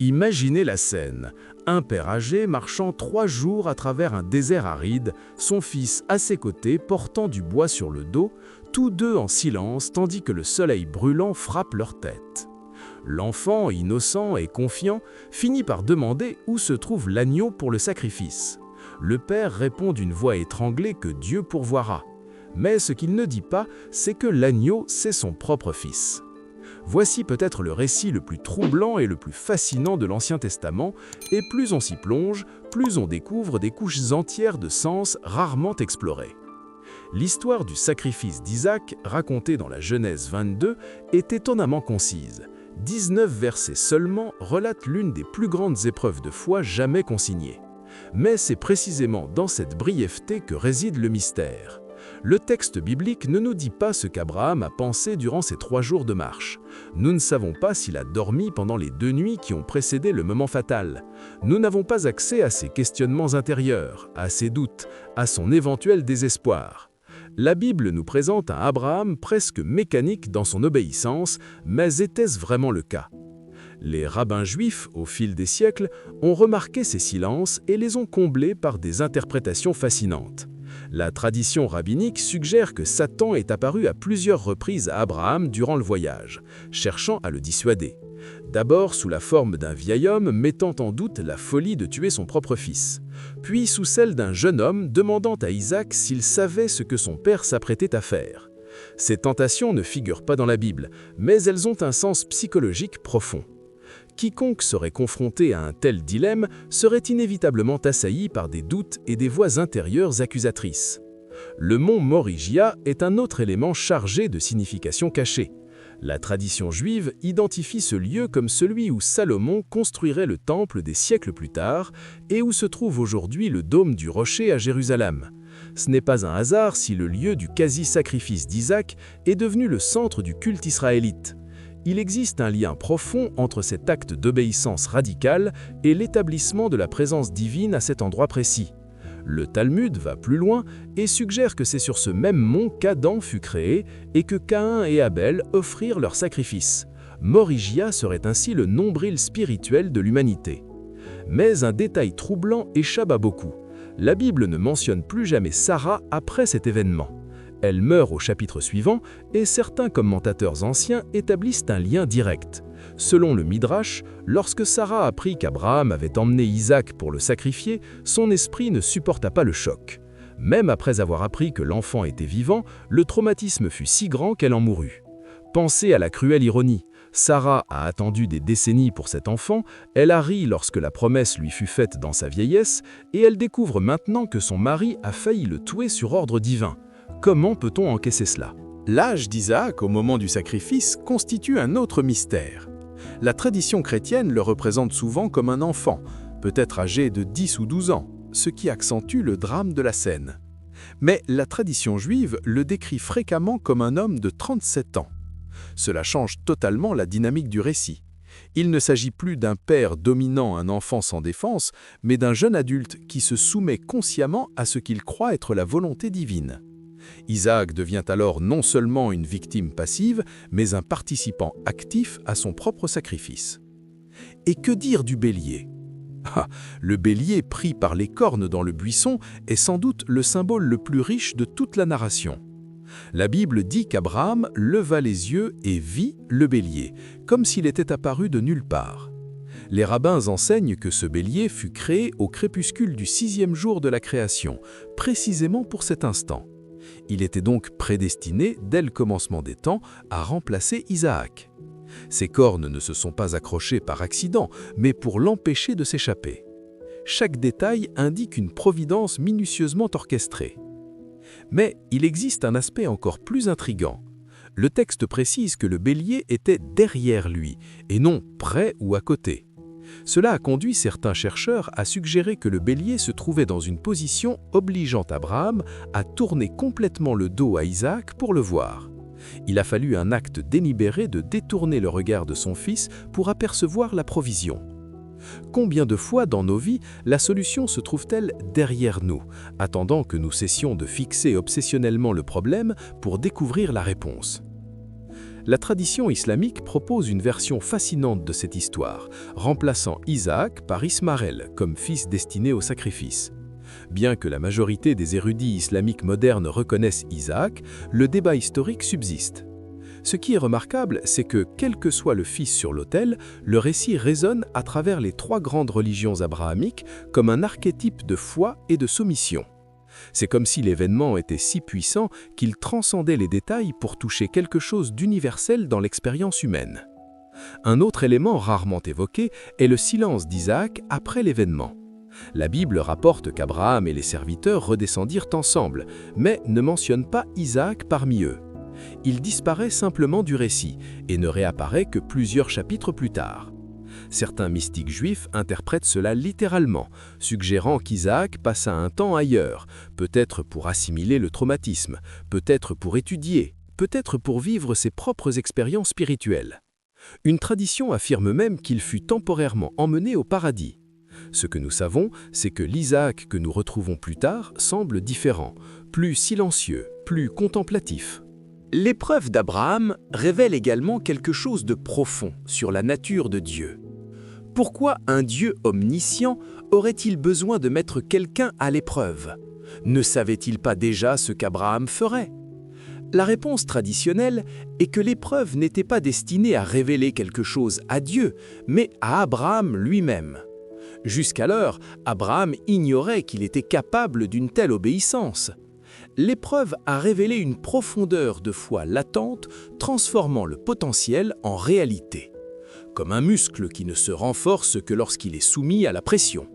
Imaginez la scène. Un père âgé marchant 3 jours à travers un désert aride, son fils à ses côtés portant du bois sur le dos, tous deux en silence tandis que le soleil brûlant frappe leur tête. L'enfant, innocent et confiant, finit par demander où se trouve l'agneau pour le sacrifice. Le père répond d'une voix étranglée que Dieu pourvoira. Mais ce qu'il ne dit pas, c'est que l'agneau, c'est son propre fils. Voici peut-être le récit le plus troublant et le plus fascinant de l'Ancien Testament, et plus on s'y plonge, plus on découvre des couches entières de sens rarement explorées. L'histoire du sacrifice d'Isaac, racontée dans la Genèse 22, est étonnamment concise. 19 versets seulement relatent l'une des plus grandes épreuves de foi jamais consignées. Mais c'est précisément dans cette brièveté que réside le mystère. Le texte biblique ne nous dit pas ce qu'Abraham a pensé durant ces 3 jours de marche. Nous ne savons pas s'il a dormi pendant les 2 nuits qui ont précédé le moment fatal. Nous n'avons pas accès à ses questionnements intérieurs, à ses doutes, à son éventuel désespoir. La Bible nous présente un Abraham presque mécanique dans son obéissance, mais était-ce vraiment le cas? Les rabbins juifs, au fil des siècles, ont remarqué ces silences et les ont comblés par des interprétations fascinantes. La tradition rabbinique suggère que Satan est apparu à plusieurs reprises à Abraham durant le voyage, cherchant à le dissuader. D'abord sous la forme d'un vieil homme mettant en doute la folie de tuer son propre fils, puis sous celle d'un jeune homme demandant à Isaac s'il savait ce que son père s'apprêtait à faire. Ces tentations ne figurent pas dans la Bible, mais elles ont un sens psychologique profond. Quiconque serait confronté à un tel dilemme serait inévitablement assailli par des doutes et des voix intérieures accusatrices. Le mont Morigia est un autre élément chargé de signification cachée. La tradition juive identifie ce lieu comme celui où Salomon construirait le temple des siècles plus tard et où se trouve aujourd'hui le dôme du rocher à Jérusalem. Ce n'est pas un hasard si le lieu du quasi-sacrifice d'Isaac est devenu le centre du culte israélite. Il existe un lien profond entre cet acte d'obéissance radicale et l'établissement de la présence divine à cet endroit précis. Le Talmud va plus loin et suggère que c'est sur ce même mont qu'Adam fut créé et que Caïn et Abel offrirent leur sacrifice. Morigia serait ainsi le nombril spirituel de l'humanité. Mais un détail troublant échappe à beaucoup. La Bible ne mentionne plus jamais Sarah après cet événement. Elle meurt au chapitre suivant et certains commentateurs anciens établissent un lien direct. Selon le Midrash, lorsque Sarah apprit qu'Abraham avait emmené Isaac pour le sacrifier, son esprit ne supporta pas le choc. Même après avoir appris que l'enfant était vivant, le traumatisme fut si grand qu'elle en mourut. Pensez à la cruelle ironie. Sarah a attendu des décennies pour cet enfant, elle a ri lorsque la promesse lui fut faite dans sa vieillesse, et elle découvre maintenant que son mari a failli le tuer sur ordre divin. Comment peut-on encaisser cela? L'âge d'Isaac au moment du sacrifice constitue un autre mystère. La tradition chrétienne le représente souvent comme un enfant, peut-être âgé de 10 ou 12 ans, ce qui accentue le drame de la scène. Mais la tradition juive le décrit fréquemment comme un homme de 37 ans. Cela change totalement la dynamique du récit. Il ne s'agit plus d'un père dominant un enfant sans défense, mais d'un jeune adulte qui se soumet consciemment à ce qu'il croit être la volonté divine. Isaac devient alors non seulement une victime passive, mais un participant actif à son propre sacrifice. Et que dire du bélier? Le bélier pris par les cornes dans le buisson est sans doute le symbole le plus riche de toute la narration. La Bible dit qu'Abraham leva les yeux et vit le bélier, comme s'il était apparu de nulle part. Les rabbins enseignent que ce bélier fut créé au crépuscule du 6e jour de la création, précisément pour cet instant. Il était donc prédestiné, dès le commencement des temps, à remplacer Isaac. Ses cornes ne se sont pas accrochées par accident, mais pour l'empêcher de s'échapper. Chaque détail indique une providence minutieusement orchestrée. Mais il existe un aspect encore plus intrigant. Le texte précise que le bélier était derrière lui, et non près ou à côté. Cela a conduit certains chercheurs à suggérer que le bélier se trouvait dans une position obligeant Abraham à tourner complètement le dos à Isaac pour le voir. Il a fallu un acte délibéré de détourner le regard de son fils pour apercevoir la provision. Combien de fois dans nos vies la solution se trouve-t-elle derrière nous, attendant que nous cessions de fixer obsessionnellement le problème pour découvrir la réponse? La tradition islamique propose une version fascinante de cette histoire, remplaçant Isaac par Ismaël comme fils destiné au sacrifice. Bien que la majorité des érudits islamiques modernes reconnaissent Isaac, le débat historique subsiste. Ce qui est remarquable, c'est que, quel que soit le fils sur l'autel, le récit résonne à travers les trois grandes religions abrahamiques comme un archétype de foi et de soumission. C'est comme si l'événement était si puissant qu'il transcendait les détails pour toucher quelque chose d'universel dans l'expérience humaine. Un autre élément rarement évoqué est le silence d'Isaac après l'événement. La Bible rapporte qu'Abraham et les serviteurs redescendirent ensemble, mais ne mentionne pas Isaac parmi eux. Il disparaît simplement du récit et ne réapparaît que plusieurs chapitres plus tard. Certains mystiques juifs interprètent cela littéralement, suggérant qu'Isaac passa un temps ailleurs, peut-être pour assimiler le traumatisme, peut-être pour étudier, peut-être pour vivre ses propres expériences spirituelles. Une tradition affirme même qu'il fut temporairement emmené au paradis. Ce que nous savons, c'est que l'Isaac que nous retrouvons plus tard semble différent, plus silencieux, plus contemplatif. L'épreuve d'Abraham révèle également quelque chose de profond sur la nature de Dieu. Pourquoi un Dieu omniscient aurait-il besoin de mettre quelqu'un à l'épreuve? Ne savait-il pas déjà ce qu'Abraham ferait? La réponse traditionnelle est que l'épreuve n'était pas destinée à révéler quelque chose à Dieu, mais à Abraham lui-même. Jusqu'alors, Abraham ignorait qu'il était capable d'une telle obéissance. L'épreuve a révélé une profondeur de foi latente, transformant le potentiel en réalité, comme un muscle qui ne se renforce que lorsqu'il est soumis à la pression.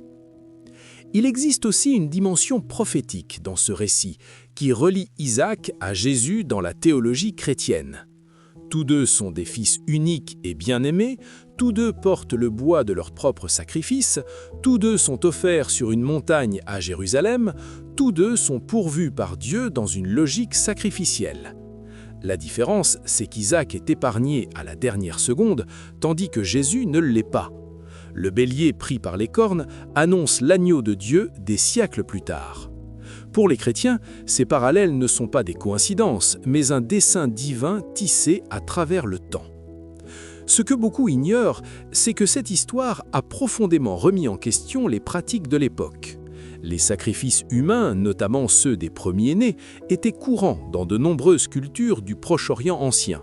Il existe aussi une dimension prophétique dans ce récit, qui relie Isaac à Jésus dans la théologie chrétienne. Tous deux sont des fils uniques et bien-aimés, tous deux portent le bois de leur propre sacrifice, tous deux sont offerts sur une montagne à Jérusalem, tous deux sont pourvus par Dieu dans une logique sacrificielle. La différence, c'est qu'Isaac est épargné à la dernière seconde, tandis que Jésus ne l'est pas. Le bélier pris par les cornes annonce l'agneau de Dieu des siècles plus tard. Pour les chrétiens, ces parallèles ne sont pas des coïncidences, mais un dessein divin tissé à travers le temps. Ce que beaucoup ignorent, c'est que cette histoire a profondément remis en question les pratiques de l'époque. Les sacrifices humains, notamment ceux des premiers-nés, étaient courants dans de nombreuses cultures du Proche-Orient ancien.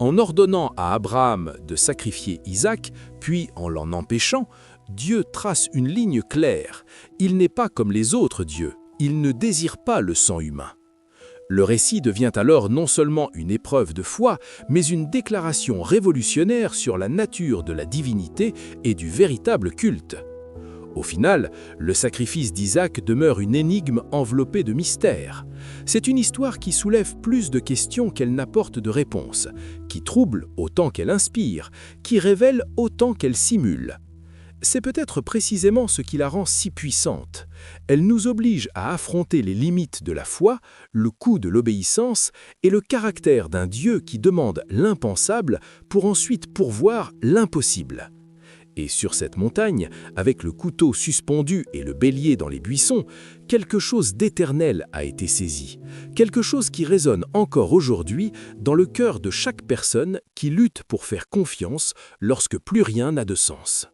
En ordonnant à Abraham de sacrifier Isaac, puis en l'en empêchant, Dieu trace une ligne claire. Il n'est pas comme les autres dieux. Il ne désire pas le sang humain. Le récit devient alors non seulement une épreuve de foi, mais une déclaration révolutionnaire sur la nature de la divinité et du véritable culte. Au final, le sacrifice d'Isaac demeure une énigme enveloppée de mystères. C'est une histoire qui soulève plus de questions qu'elle n'apporte de réponses, qui trouble autant qu'elle inspire, qui révèle autant qu'elle simule. C'est peut-être précisément ce qui la rend si puissante. Elle nous oblige à affronter les limites de la foi, le coût de l'obéissance et le caractère d'un Dieu qui demande l'impensable pour ensuite pourvoir l'impossible. Et sur cette montagne, avec le couteau suspendu et le bélier dans les buissons, quelque chose d'éternel a été saisi, quelque chose qui résonne encore aujourd'hui dans le cœur de chaque personne qui lutte pour faire confiance lorsque plus rien n'a de sens.